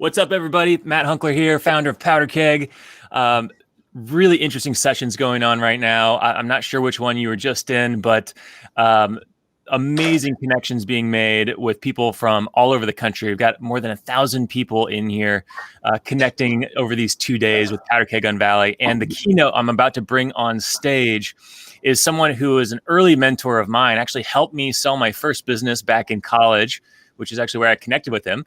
What's up, everybody? Matt Hunkler here, founder of Powder Keg. Really interesting sessions going on right now. I'm not sure which one you were just in, but amazing connections being made with people from all over the country. We've got more than 1,000 people in here connecting over these 2 days with Powder Keg Gun Valley. And the keynote I'm about to bring on stage is someone who is an early mentor of mine, actually helped me sell my first business back in college, which is actually where I connected with him.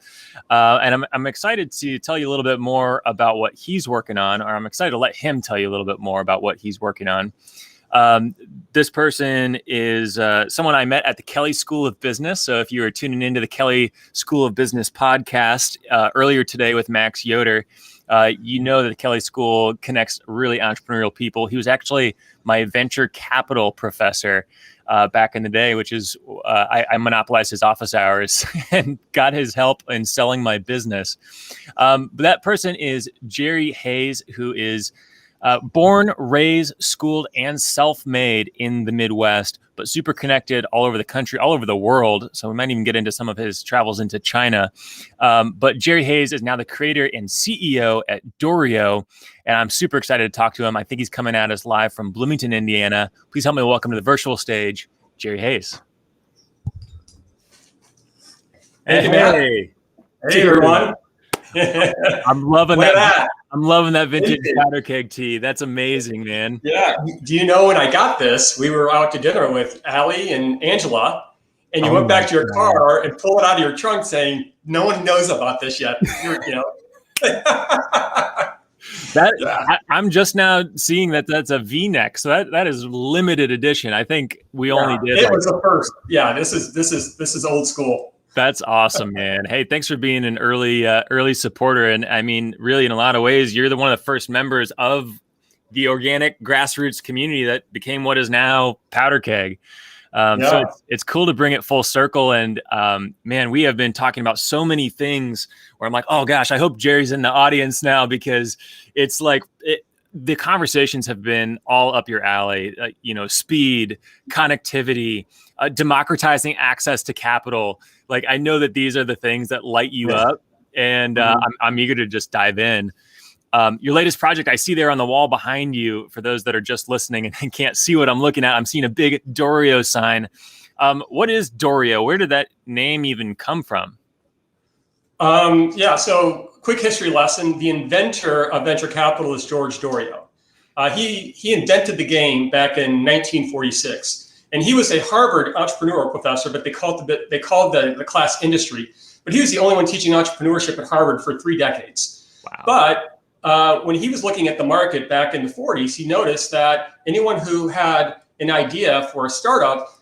And I'm excited to tell you a little bit more about what he's working on, or I'm excited to let him tell you a little bit more about what he's working on. This person is someone I met at the Kelley School of Business. So if you were tuning into the Kelley School of Business podcast earlier today with Max Yoder, you know that the Kelley School connects really entrepreneurial people. He was actually my venture capital professor back in the day, which is I monopolized his office hours and got his help in selling my business. But that person is Gerry Hays, who is born, raised, schooled, and self-made in the Midwest, but super connected all over the country, all over the world. So we might even get into some of his travels into China. But Gerry Hays is now the creator and CEO at Doreo, and I'm super excited to talk to him. I think he's coming at us live from Bloomington, Indiana. Please help me welcome to the virtual stage, Gerry Hays. Hey, everyone. I'm loving that. I'm loving that vintage Powder Keg tea. That's amazing, man. Yeah. Do you know when I got this? We were out to dinner with Allie and Angela, and you went back to your car and pulled it out of your trunk saying, "No one knows about this yet." I'm just now seeing that that's a V-neck, so that is limited edition. I think we only did. It was the first. Yeah, this is old school. That's awesome, man. Hey, thanks for being an early supporter. And I mean, really, in a lot of ways, you're one of the first members of the organic grassroots community that became what is now Powder Keg. So it's cool to bring it full circle. And man, we have been talking about so many things where I'm like, oh gosh, I hope Gerry's in the audience now, because it's like the conversations have been all up your alley. Speed, connectivity, democratizing access to capital. Like, I know that these are the things that light you up, and I'm eager to just dive in. Your latest project, I see there on the wall behind you, for those that are just listening and can't see what I'm looking at, I'm seeing a big Doreo sign. What is Doreo? Where did that name even come from? So quick history lesson. The inventor of venture capital is George Doreo. He invented the game back in 1946. And he was a Harvard entrepreneurial professor, but they called the class industry. But he was the only one teaching entrepreneurship at Harvard for 3 decades. Wow. But when he was looking at the market back in the 40s, he noticed that anyone who had an idea for a startup,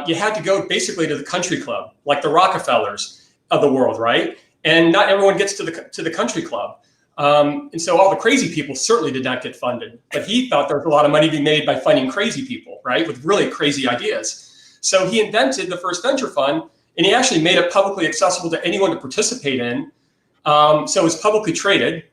you had to go basically to the country club, like the Rockefellers of the world, right? And not everyone gets to the country club. And so all the crazy people certainly did not get funded, but he thought there was a lot of money to be made by funding crazy people, right? With really crazy ideas. So he invented the first venture fund, and he actually made it publicly accessible to anyone to participate in. So it was publicly traded.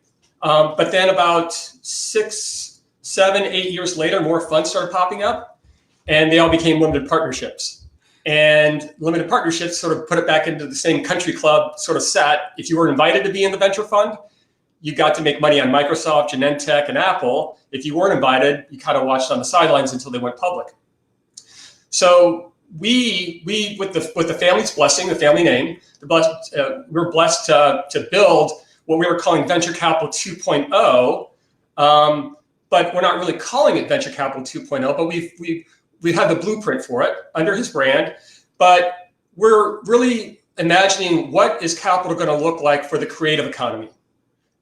But then about 6, 7, 8 years later, more funds started popping up, and they all became limited partnerships. And limited partnerships sort of put it back into the same country club sort of set. If you were invited to be in the venture fund, you got to make money on Microsoft, Genentech, and Apple. If you weren't invited, you kind of watched on the sidelines until they went public. So we with the family's blessing, the family name, we're blessed to build what we were calling Venture Capital 2.0, but we're not really calling it Venture Capital 2.0. But we have the blueprint for it under his brand. But we're really imagining what is capital going to look like for the creative economy.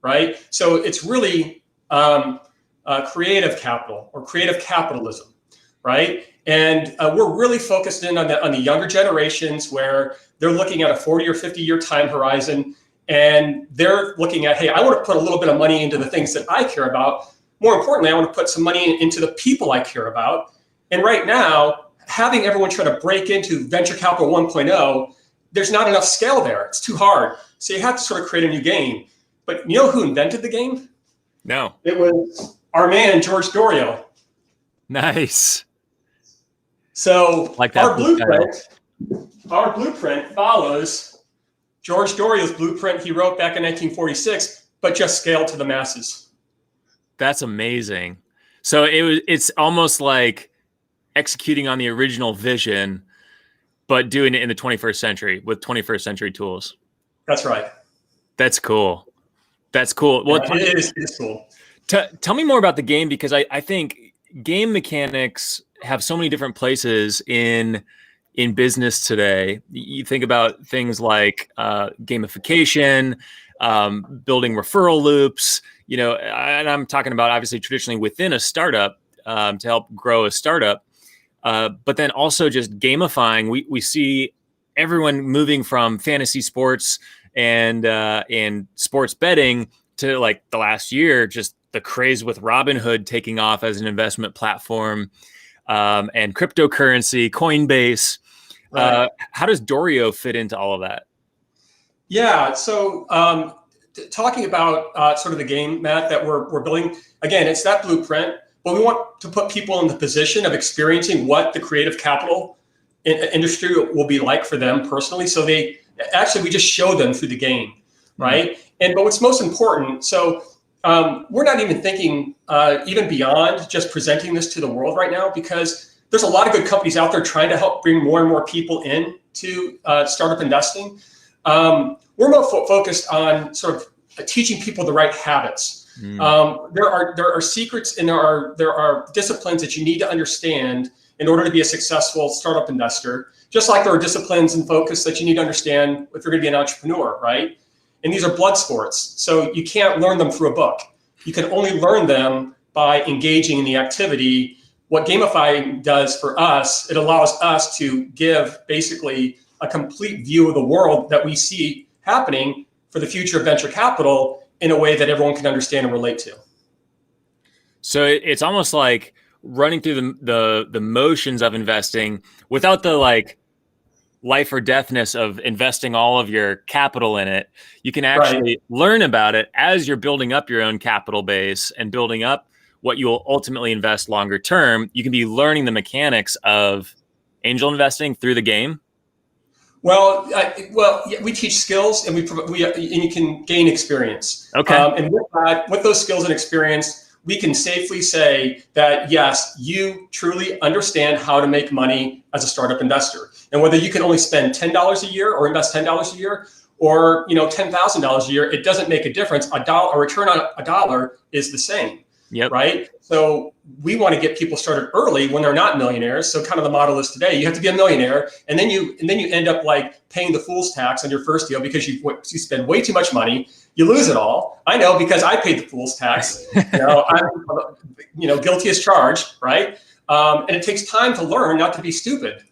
Right, so it's really creative capital or creative capitalism, right? And we're really focused in on the younger generations, where they're looking at a 40 or 50 year time horizon, and they're looking at, hey, I want to put a little bit of money into the things that I care about. More importantly, I want to put some money into the people I care about. And right now, having everyone try to break into venture capital 1.0, there's not enough scale there. It's too hard. So you have to sort of create a new game. But you know who invented the game? No. It was our man, George Doreo. Nice. So like our blueprint follows George Dorio's blueprint he wrote back in 1946, but just scaled to the masses. That's amazing. So it's almost like executing on the original vision, but doing it in the 21st century with 21st century tools. That's right. That's cool. That's cool. Well, yeah, it is cool. Tell me more about the game, because I think game mechanics have so many different places in business today. You think about things like gamification, building referral loops, and I'm talking about obviously traditionally within a startup to help grow a startup, but then also just gamifying. We see everyone moving from fantasy sports and sports betting to, like, the last year, just the craze with Robinhood taking off as an investment platform, and cryptocurrency, Coinbase. Right. How does Dorio fit into all of that? Yeah. So talking about sort of the game, Matt, that we're building, again, it's that blueprint, but we want to put people in the position of experiencing what the creative capital industry will be like for them personally. So we just show them through the game, right? But what's most important, so we're not even thinking even beyond just presenting this to the world right now, because there's a lot of good companies out there trying to help bring more and more people in to startup investing. We're more focused on sort of teaching people the right habits. There are secrets and there are disciplines that you need to understand in order to be a successful startup investor, just like there are disciplines and focus that you need to understand if you're going to be an entrepreneur, right? And these are blood sports, so you can't learn them through a book. You can only learn them by engaging in the activity. What gamifying does for us, it allows us to give basically a complete view of the world that we see happening for the future of venture capital in a way that everyone can understand and relate to. So it's almost like running through the motions of investing without the, like, life or deathness of investing all of your capital in it. You can actually learn about it as you're building up your own capital base and building up what you will ultimately invest longer term. You can be learning the mechanics of angel investing through the game. Well, we teach skills, and and you can gain experience. Okay. And with those skills and experience, we can safely say that, yes, you truly understand how to make money as a startup investor. And whether you can only spend $10 a year or invest $10 a year or $10,000 a year, it doesn't make a difference. A return on a dollar is the same. Yep. Right. So we want to get people started early when they're not millionaires. So kind of the model is today, you have to be a millionaire, and then you end up like paying the fool's tax on your first deal because you spend way too much money. You lose it all. I know, because I paid the fool's tax. I'm guilty as charged, right? And it takes time to learn not to be stupid,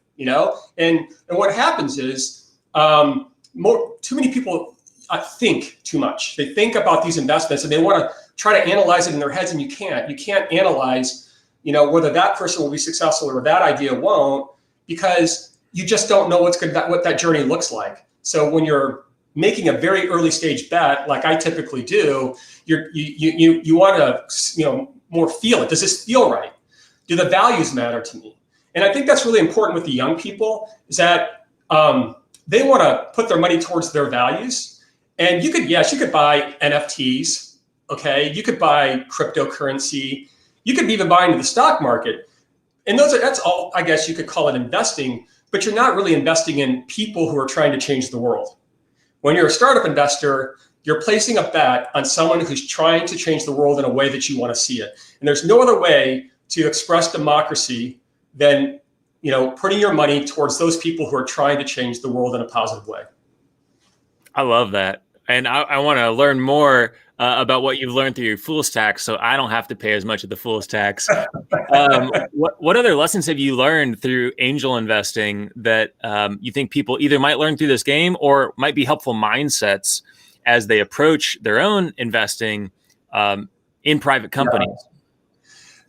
And what happens is too many people think too much. They think about these investments and they want to try to analyze it in their heads, and you can't analyze, whether that person will be successful or that idea won't, because you just don't know what that journey looks like. So when you're making a very early stage bet, like I typically do, you want to more feel it. Does this feel right? Do the values matter to me? And I think that's really important with the young people, is that they want to put their money towards their values. And you could buy NFTs. Okay, you could buy cryptocurrency. You could even buy into the stock market. And that's all, I guess you could call it investing, but you're not really investing in people who are trying to change the world. When you're a startup investor, you're placing a bet on someone who's trying to change the world in a way that you want to see it. And there's no other way to express democracy than, putting your money towards those people who are trying to change the world in a positive way. I love that. And I want to learn more about what you've learned through your fool's tax, so I don't have to pay as much of the fool's tax. What other lessons have you learned through angel investing that you think people either might learn through this game or might be helpful mindsets as they approach their own investing in private companies?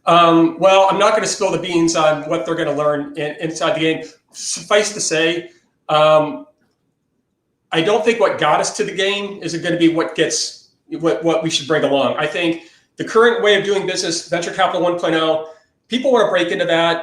Well, I'm not going to spill the beans on what they're going to learn inside the game. Suffice to say, I don't think what got us to the game is going to be what we should bring along. I think the current way of doing business, venture capital 1.0, people want to break into that.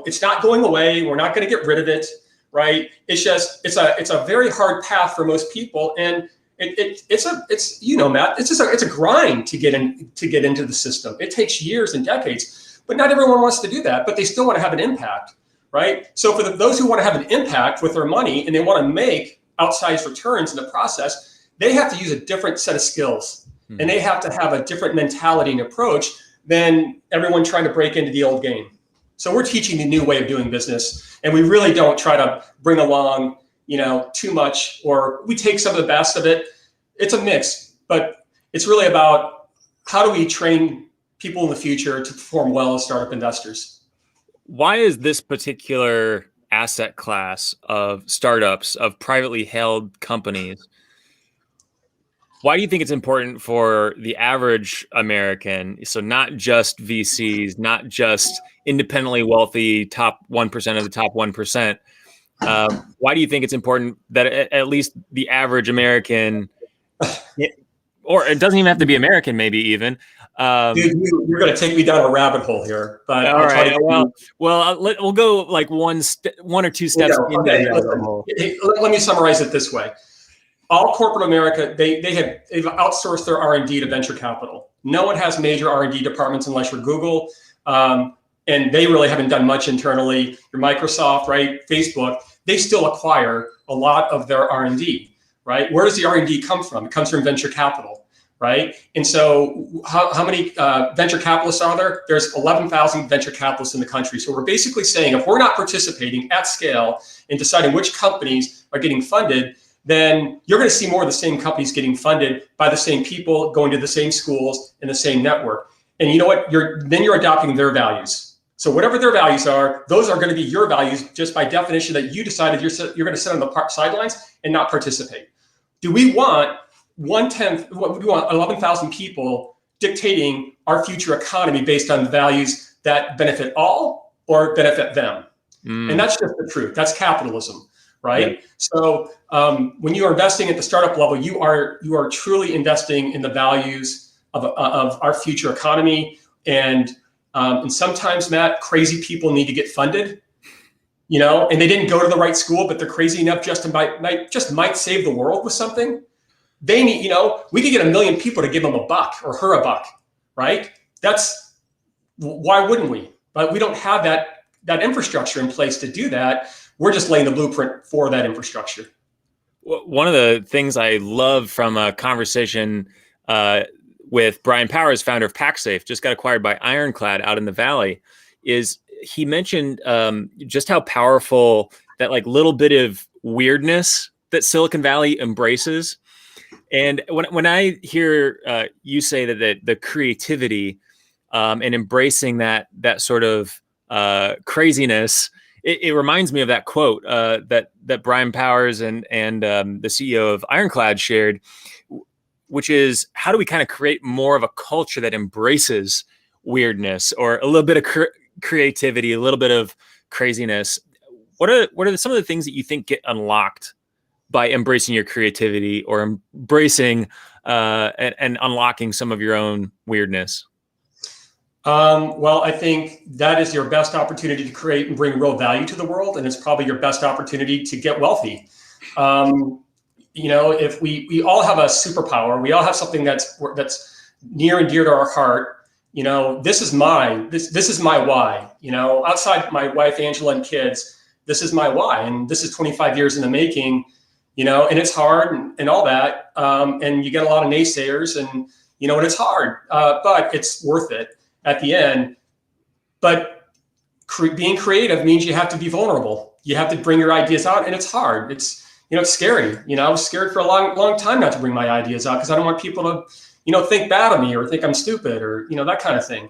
It's not going away. We're not going to get rid of it. right? It's a very hard path for most people, and it's Matt, it's a grind to get into the system. It takes years and decades, but not everyone wants to do that, but they still want to have an impact, right? So for those who want to have an impact with their money and they want to make outsized returns in the process, they have to use a different set of skills, and they have to have a different mentality and approach than everyone trying to break into the old game. So we're teaching the new way of doing business, and we really don't try to bring along, too much, or we take some of the best of it. It's a mix, but it's really about how do we train people in the future to perform well as startup investors. Why is this particular asset class of startups, of privately held companies, why do you think it's important for the average American? So not just VCs, not just independently wealthy top 1% of the top 1%. Why do you think it's important that at least the average American, or it doesn't even have to be American, maybe even. Dude, you're going to take me down a rabbit hole here. But all right. We'll go like one or two steps into the rabbit hole. Let me summarize it this way. All corporate America, they've outsourced their R&D to venture capital. No one has major R&D departments unless you're Google, and they really haven't done much internally. Your Microsoft, right? Facebook, they still acquire a lot of their R&D, right? Where does the R&D come from? It comes from venture capital, right? And so how many venture capitalists are there? There's 11,000 venture capitalists in the country. So we're basically saying if we're not participating at scale in deciding which companies are getting funded, then you're going to see more of the same companies getting funded by the same people, going to the same schools in the same network. And you know what? You're adopting their values. So whatever their values are, those are going to be your values just by definition that you decided you're going to sit on the sidelines and not participate. Do we want 11,000 people dictating our future economy based on values that benefit all or benefit them? And that's just the truth. That's capitalism. Right. Yeah. So when you are investing at the startup level, you are truly investing in the values of our future economy. And sometimes, Matt, crazy people need to get funded, and they didn't go to the right school, but they're crazy enough just might save the world with something. They need, we could get 1 million people to give them $1 or her $1, right? Why wouldn't we? But we don't have that infrastructure in place to do that. We're just laying the blueprint for that infrastructure. One of the things I love from a conversation with Brian Powers, founder of PackSafe, just got acquired by Ironclad out in the Valley, is he mentioned just how powerful that like little bit of weirdness that Silicon Valley embraces. And when I hear you say that the creativity and embracing that sort of craziness, it reminds me of that quote that Brian Powers and the CEO of Ironclad shared, which is, how do we kind of create more of a culture that embraces weirdness or a little bit of creativity, a little bit of craziness? What are some of the things that you think get unlocked by embracing your creativity or embracing and unlocking some of your own weirdness? Well, I think that is your best opportunity to create and bring real value to the world. And it's probably your best opportunity to get wealthy. If we all have a superpower, we all have something that's near and dear to our heart. This is my why, outside my wife, Angela, and kids, this is my why. And this is 25 years in the making, and it's hard and all that. And you get a lot of naysayers and it's hard, but it's worth it at the end. But being creative means you have to be vulnerable. You have to bring your ideas out, and it's hard. It's scary. I was scared for a long time not to bring my ideas out because I don't want people to think bad of me or think I'm stupid or that kind of thing.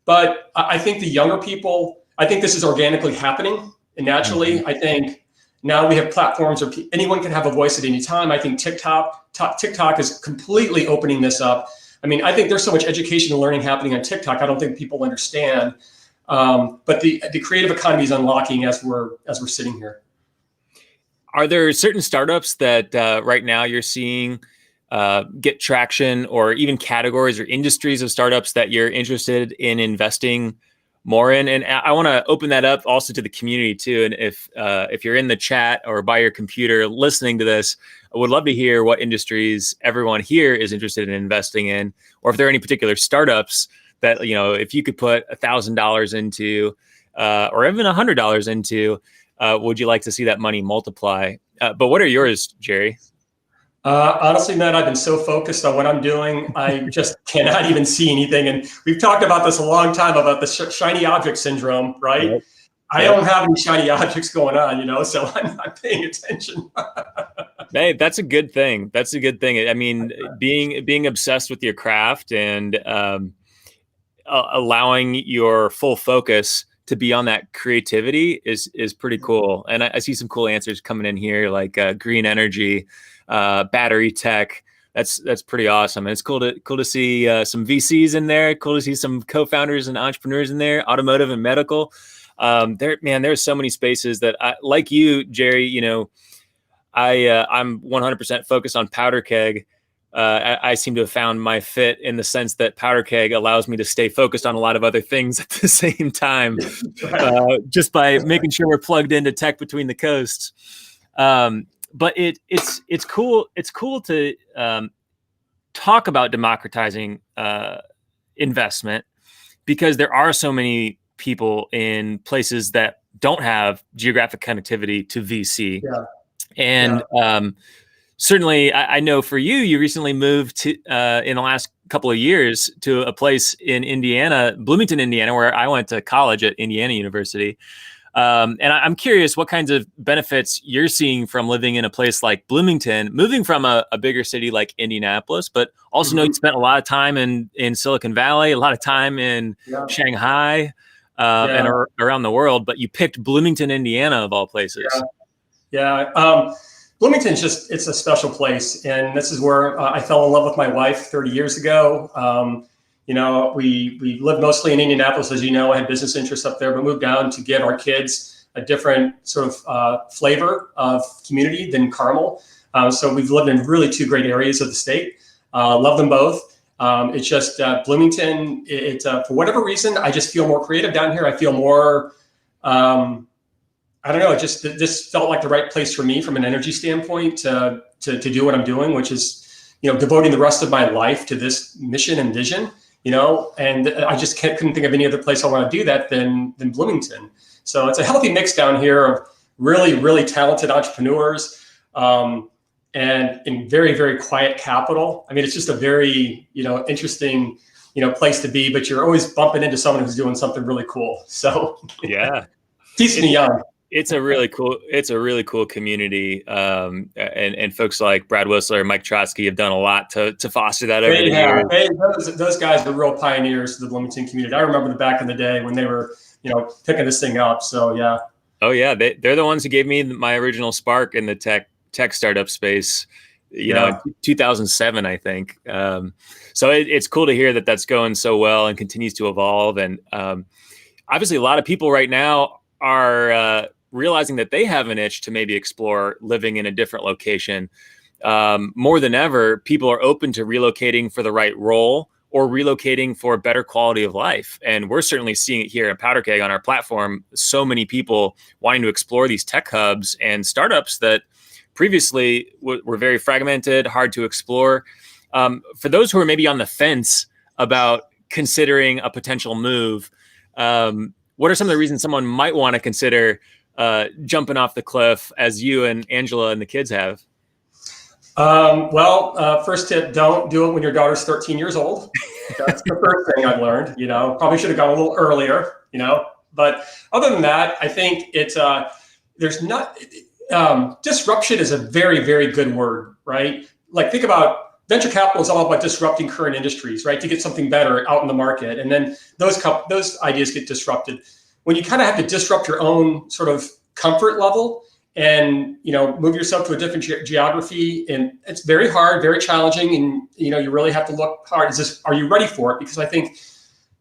But I think the younger people, I think this is organically happening and naturally. Mm-hmm. I think now we have platforms where anyone can have a voice at any time. I think TikTok is completely opening this up. I mean, I think there's so much education and learning happening on TikTok. I don't think people understand. But the creative economy is unlocking as we're sitting here. Are there certain startups that right now you're seeing get traction, or even categories or industries of startups that you're interested in investing more in. And I want to open that up also to the community too. And if you're in the chat or by your computer listening to this, I would love to hear what industries everyone here is interested in investing in, or if there are any particular startups that, you know, if you could put $1,000 into, or even $100 into, would you like to see that money multiply? But what are yours, Gerry? Honestly, Matt, I've been so focused on what I'm doing, I just cannot even see anything. And we've talked about this a long time about the shiny object syndrome, right? Yep. I don't have any shiny objects going on, you know, so I'm not paying attention. Hey, that's a good thing. That's a good thing. I mean, being obsessed with your craft and allowing your full focus to be on that creativity is pretty cool. And I see some cool answers coming in here, like green energy, battery tech. That's pretty awesome. And it's cool to see some VCs in there. Cool to see some co-founders and entrepreneurs in there, automotive and medical. There's so many spaces that like you, Gerry, you know, I'm 100% focused on powder keg. I seem to have found my fit in the sense that powder keg allows me to stay focused on a lot of other things at the same time, just by making sure we're plugged into tech between the coasts. But it's cool. It's cool to talk about democratizing investment, because there are so many people in places that don't have geographic connectivity to VC. Yeah. And certainly, I know for you, you recently moved to in the last couple of years to a place in Indiana, Bloomington, Indiana, where I went to college at Indiana University. And I'm curious what kinds of benefits you're seeing from living in a place like Bloomington, moving from a bigger city like Indianapolis, but also know you spent a lot of time in Silicon Valley, a lot of time in Shanghai, and around the world, but you picked Bloomington, Indiana, of all places. Bloomington's it's a special place. And this is where I fell in love with my wife 30 years ago. You know, we lived mostly in Indianapolis, as you know. I had business interests up there, but moved down to get our kids a different sort of flavor of community than Carmel. So we've lived in really two great areas of the state. Love them both. It's just Bloomington, for whatever reason, I just feel more creative down here. I feel more, I don't know, this felt like the right place for me from an energy standpoint to do what I'm doing, which is, you know, devoting the rest of my life to this mission and vision. You know, and I just couldn't think of any other place I want to do that than Bloomington. So it's a healthy mix down here of really, really talented entrepreneurs, and in very, very quiet capital. I mean, it's just a very, you know, interesting, you know, place to be, but you're always bumping into someone who's doing something really cool. So yeah, keeps me young. It's a really cool community. And folks like Brad Whistler and Mike Trotsky have done a lot to foster that over the years. Those guys are real pioneers of the Bloomington community. I remember back in the day when they were, you know, picking this thing up. So yeah. Oh yeah. They're the ones who gave me my original spark in the tech startup space, you know, in 2007, I think. So it's cool to hear that that's going so well and continues to evolve. And obviously a lot of people right now are realizing that they have an itch to maybe explore living in a different location. More than ever, people are open to relocating for the right role or relocating for a better quality of life. And we're certainly seeing it here at Powder Keg on our platform. So many people wanting to explore these tech hubs and startups that previously were very fragmented, hard to explore. For those who are maybe on the fence about considering a potential move, what are some of the reasons someone might want to consider jumping off the cliff as you and Angela and the kids have? First tip, don't do it when your daughter's 13 years old. That's the first thing I've learned, you know, probably should have gone a little earlier, you know, but other than that, I think disruption is a very, very good word, right? Like think about venture capital is all about disrupting current industries, right? To get something better out in the market. And then those ideas get disrupted. When you kind of have to disrupt your own sort of comfort level and, you know, move yourself to a different geography, and it's very hard, very challenging. And, you know, you really have to look hard. Are you ready for it? Because I think,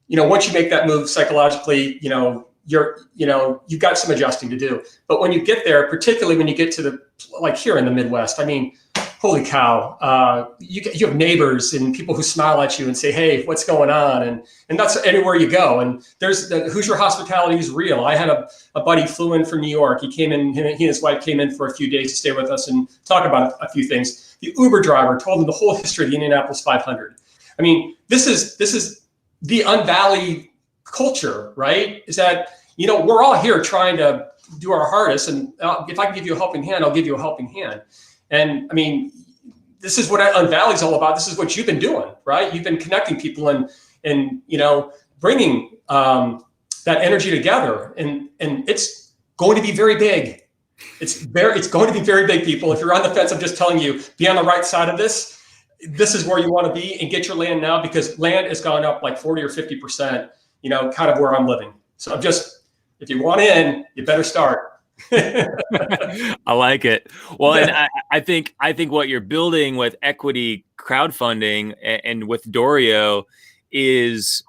you know, once you make that move psychologically, you know, you've got some adjusting to do. But when you get there, particularly when you get to like here in the Midwest, I mean, holy cow, you have neighbors and people who smile at you and say, hey, what's going on? And that's anywhere you go. And there's the Hoosier hospitality is real. I had a buddy flew in from New York. He came in, he and his wife came in for a few days to stay with us and talk about a few things. The Uber driver told him the whole history of the Indianapolis 500. I mean, this is the Unvalley culture, right? Is that, we're all here trying to do our hardest. And if I can give you a helping hand, I'll give you a helping hand. And I mean, this is what Unvalley is all about. This is what you've been doing, right? You've been connecting people and bringing that energy together. And it's going to be very big. It's going to be very big, people. If you're on the fence, I'm just telling you, be on the right side of this. This is where you want to be, and get your land now, because land has gone up like 40 or 50%, kind of where I'm living. So if you want in, you better start. I like it. Well, and I think what you're building with equity crowdfunding and with Dorio is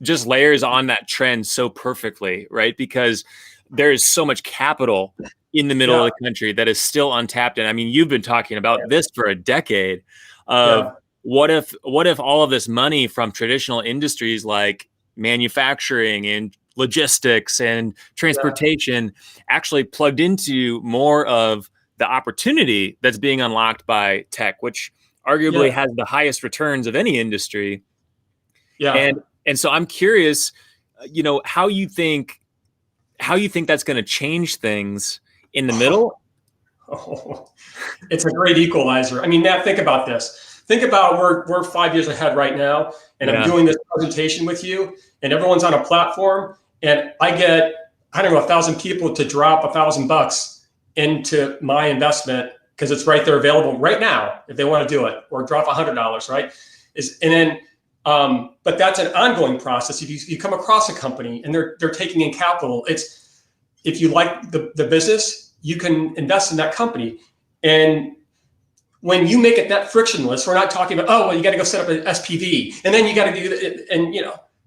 just layers on that trend so perfectly, right? Because there is so much capital in the middle of the country that is still untapped. And I mean, you've been talking about this for a decade of what if all of this money from traditional industries like manufacturing and logistics and transportation actually plugged into more of the opportunity that's being unlocked by tech, which arguably has the highest returns of any industry. And so I'm curious, how you think that's going to change things in the middle. Oh, it's a great equalizer. I mean, Matt, think about this. Think about we're 5 years ahead right now, and I'm doing this presentation with you, and everyone's on a platform, and I get, 1,000 people to drop $1,000 into my investment because it's right there available right now if they want to do it, or drop $100, right? But that's an ongoing process. If you come across a company and they're taking in capital, if you like the business, you can invest in that company. And when you make it that frictionless, we're not talking about, you got to go set up an SPV and then you got to do it. And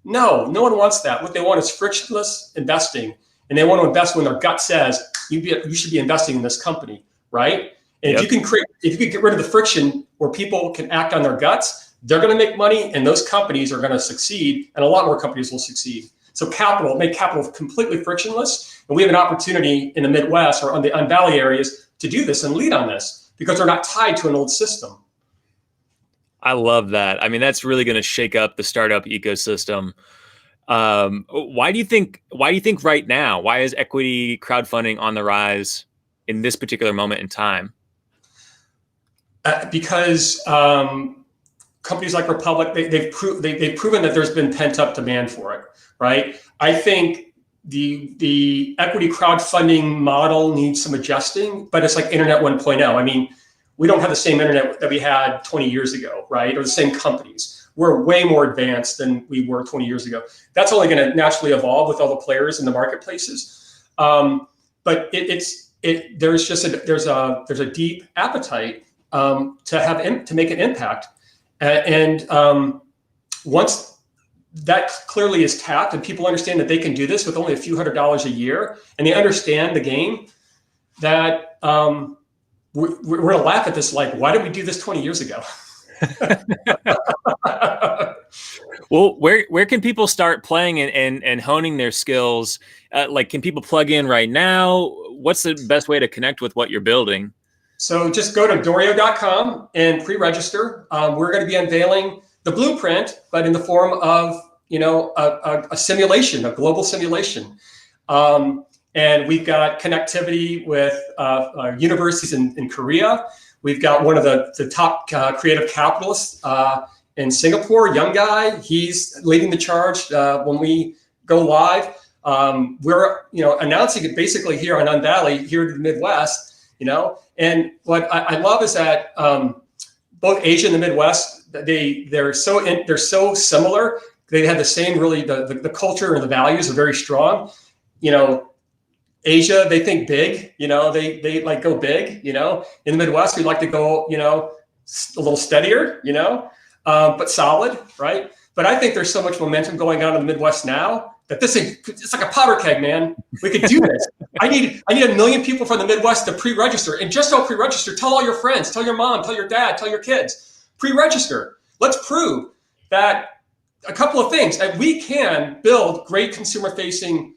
no one wants that. What they want is frictionless investing, and they want to invest when their gut says you should be investing in this company, right? And if you can get rid of the friction where people can act on their guts, they're going to make money, and those companies are going to succeed, and a lot more companies will succeed. So make capital completely frictionless. And we have an opportunity in the Midwest or on the Unvalley areas to do this and lead on this because they're not tied to an old system. I love that. I mean, that's really going to shake up the startup ecosystem. Why do you think right now, why is equity crowdfunding on the rise in this particular moment in time? Because companies like Republic, they've proven that there's been pent up demand for it, right? I think the equity crowdfunding model needs some adjusting, but it's like Internet 1.0. I mean, we don't have the same internet that we had 20 years ago, right? Or the same companies. We're way more advanced than we were 20 years ago. That's only going to naturally evolve with all the players in the marketplaces. But there's a deep appetite to make an impact. And once that clearly is tapped and people understand that they can do this with only a few $100s a year, and they understand the game, that we're going to laugh at this like, why did we do this 20 years ago? Well, where can people start playing and honing their skills? Can people plug in right now? What's the best way to connect with what you're building? So just go to Dorio.com and pre-register. We're going to be unveiling the blueprint, but in the form of a simulation, a global simulation. And we've got connectivity with universities in Korea. We've got one of the top creative capitalists in Singapore, young guy. He's leading the charge when we go live. We're announcing it basically here on Unvalley, here in the Midwest. And what I love is that both Asia and the Midwest, they're so similar. They have the same, really, the culture and the values are very strong. Asia, they think big, they like go big, in the Midwest, we like to go, a little steadier, but solid, right? But I think there's so much momentum going on in the Midwest now that this thing, it's like a powder keg, man. We could do this. I need 1 million people from the Midwest to pre-register. And just don't pre-register. Tell all your friends, tell your mom, tell your dad, tell your kids. Pre-register. Let's prove that a couple of things. We can build great consumer-facing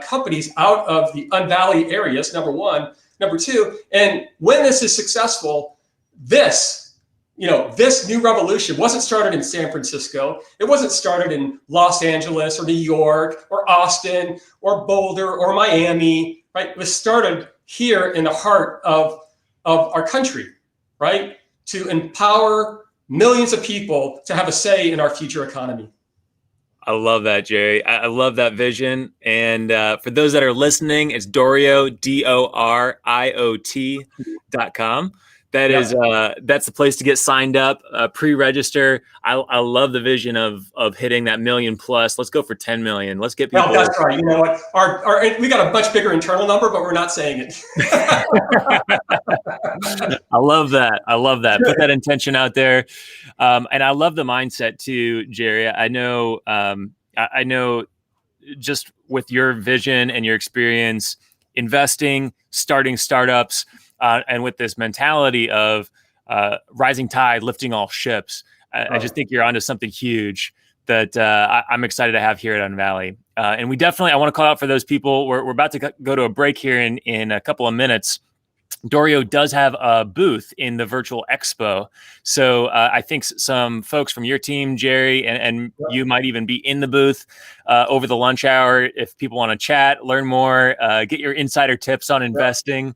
companies out of the unvalley areas, number one. Number two, and when this is successful, this new revolution wasn't started in San Francisco. It wasn't started in Los Angeles or New York or Austin or Boulder or Miami, right? It was started here in the heart of our country, right? To empower millions of people to have a say in our future economy. I love that, Gerry. I love that vision. And for those that are listening, it's Doriot, DORIOT.com. That's the place to get signed up, pre-register. I love the vision of hitting that million plus. Let's go for 10 million. Let's get people. No, that's right. You know what? We got a much bigger internal number, but we're not saying it. I love that. Put that intention out there. And I love the mindset too, Gerry. I know just with your vision and your experience investing, starting startups, and with this mentality of rising tide, lifting all ships, I just think you're onto something huge that I'm excited to have here at Unvalley. And I want to call out for those people. We're about to go to a break here in a couple of minutes. Doriot does have a booth in the virtual expo. So I think some folks from your team, Gerry, and you might even be in the booth over the lunch hour if people want to chat, learn more, get your insider tips on investing.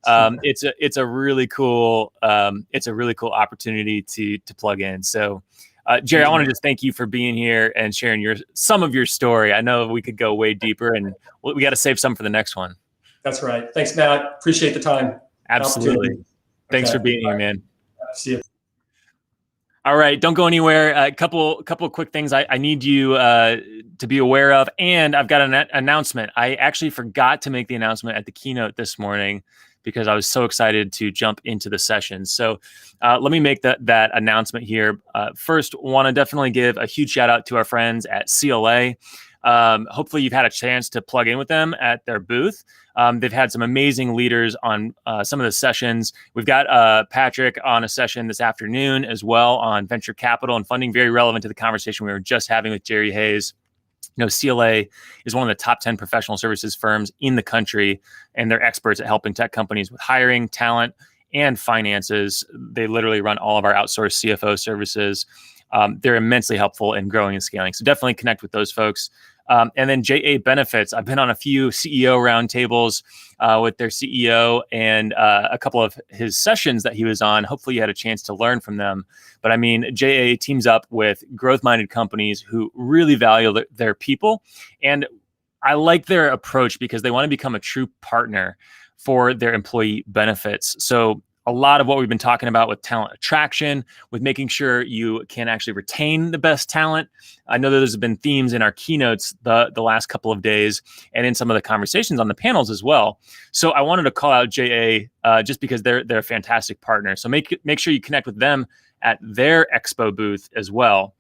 It's a really cool opportunity to plug in. So Gerry, I want to just thank you for being here and sharing some of your story. I know we could go way deeper, and we got to save some for the next one. That's right. Thanks, Matt. Appreciate the time. Absolutely. Thanks for being here, man. See you. All right, don't go anywhere. A couple quick things I need you to be aware of, and I've got an announcement. I actually forgot to make the announcement at the keynote this morning because I was so excited to jump into the session. So let me make that announcement here. First, want to definitely give a huge shout out to our friends at CLA. Hopefully you've had a chance to plug in with them at their booth. They've had some amazing leaders on some of the sessions. We've got Patrick on a session this afternoon as well on venture capital and funding, very relevant to the conversation we were just having with Gerry Hays. You know, CLA is one of the top 10 professional services firms in the country, and they're experts at helping tech companies with hiring, talent, and finances. They literally run all of our outsourced CFO services. They're immensely helpful in growing and scaling. So definitely connect with those folks. And then JA Benefits. I've been on a few CEO roundtables with their CEO and a couple of his sessions that he was on. Hopefully you had a chance to learn from them. But I mean, JA teams up with growth-minded companies who really value their people. And I like their approach because they want to become a true partner for their employee benefits. So a lot of what we've been talking about with talent attraction, with making sure you can actually retain the best talent. I know that there's been themes in our keynotes the last couple of days and in some of the conversations on the panels as well. So I wanted to call out JA just because they're a fantastic partner. So make sure you connect with them at their expo booth as well.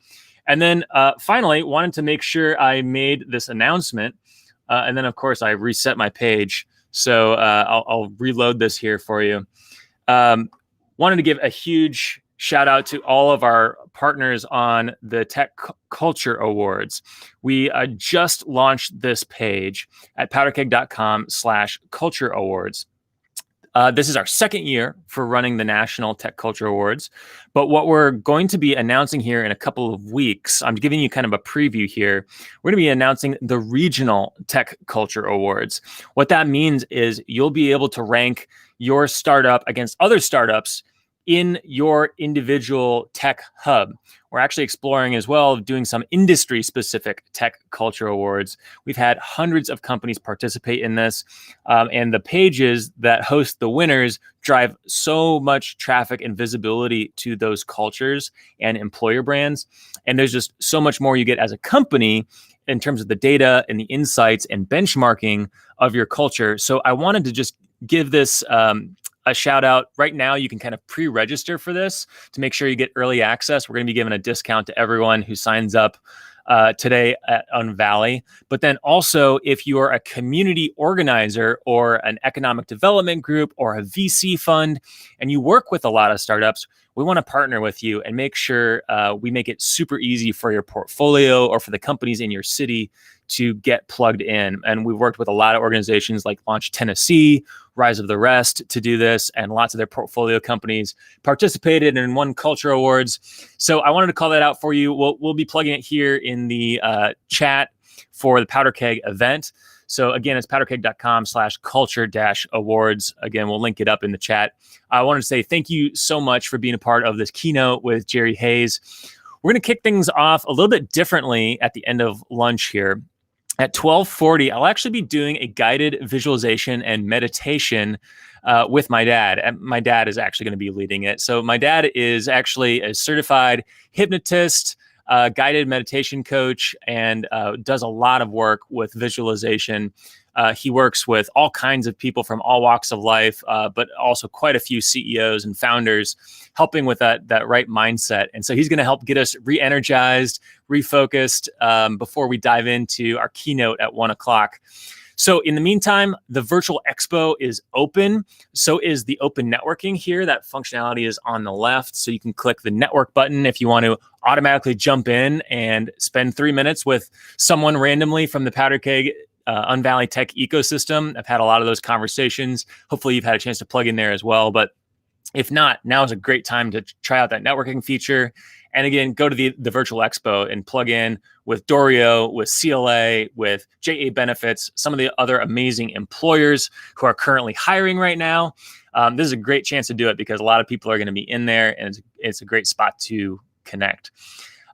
And then finally, wanted to make sure I made this announcement. And then, of course, I reset my page. So I'll reload this here for you. Wanted to give a huge shout out to all of our partners on the Tech Culture Awards. We just launched this page at powderkeg.com/culture awards. This is our second year for running the National Tech Culture Awards. But what we're going to be announcing here in a couple of weeks, I'm giving you kind of a preview here. We're going to be announcing the Regional Tech Culture Awards. What that means is you'll be able to rank your startup against other startups in your individual tech hub. We're actually exploring as well doing some industry-specific tech culture awards. We've had hundreds of companies participate in this, and the pages that host the winners drive so much traffic and visibility to those cultures and employer brands. And there's just so much more you get as a company in terms of the data and the insights and benchmarking of your culture. So I wanted to just give this a shout out. Right now, you can kind of pre-register for this to make sure you get early access. We're going to be giving a discount to everyone who signs up today at Unvalley. But then also, if you are a community organizer or an economic development group or a VC fund, and you work with a lot of startups, we want to partner with you and make sure we make it super easy for your portfolio or for the companies in your city to get plugged in. And we've worked with a lot of organizations like Launch Tennessee, Rise of the Rest to do this, and lots of their portfolio companies participated and won Culture Awards. So I wanted to call that out for you. We'll be plugging it here in the chat for the Powder Keg event. So again, it's powderkeg.com/culture-awards. Again, we'll link it up in the chat. I wanted to say thank you so much for being a part of this keynote with Gerry Hays. We're going to kick things off a little bit differently at the end of lunch here. At 12:40, I'll actually be doing a guided visualization and meditation with my dad. And my dad is actually going to be leading it. So my dad is actually a certified hypnotist, guided meditation coach, and does a lot of work with visualization. He works with all kinds of people from all walks of life, but also quite a few CEOs and founders, helping with that right mindset. And so he's going to help get us re-energized, refocused before we dive into our keynote at 1 o'clock. So in the meantime, the virtual expo is open. So is the open networking here. That functionality is on the left. So you can click the network button if you want to automatically jump in and spend 3 minutes with someone randomly from the Powder Keg Unvalley Tech ecosystem. I've had a lot of those conversations. Hopefully you've had a chance to plug in there as well. But if not, now is a great time to try out that networking feature. And again, go to the virtual expo and plug in with Dorio, with CLA, with JA Benefits, some of the other amazing employers who are currently hiring right now. This is a great chance to do it because a lot of people are going to be in there, and it's a great spot to connect.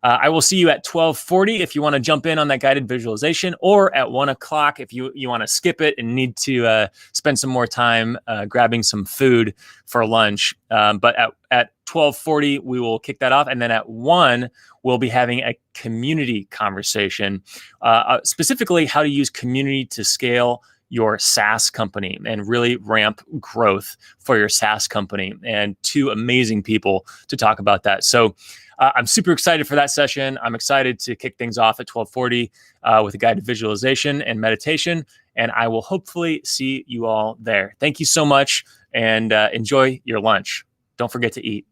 I will see you at 12:40 if you want to jump in on that guided visualization, or at 1 o'clock if you want to skip it and need to spend some more time grabbing some food for lunch. But at 12:40, we will kick that off. And then at 1, we'll be having a community conversation, specifically how to use community to scale your SaaS company and really ramp growth for your SaaS company. And 2 amazing people to talk about that. So I'm super excited for that session. I'm excited to kick things off at 12:40 with a guided visualization and meditation. And I will hopefully see you all there. Thank you so much, and enjoy your lunch. Don't forget to eat.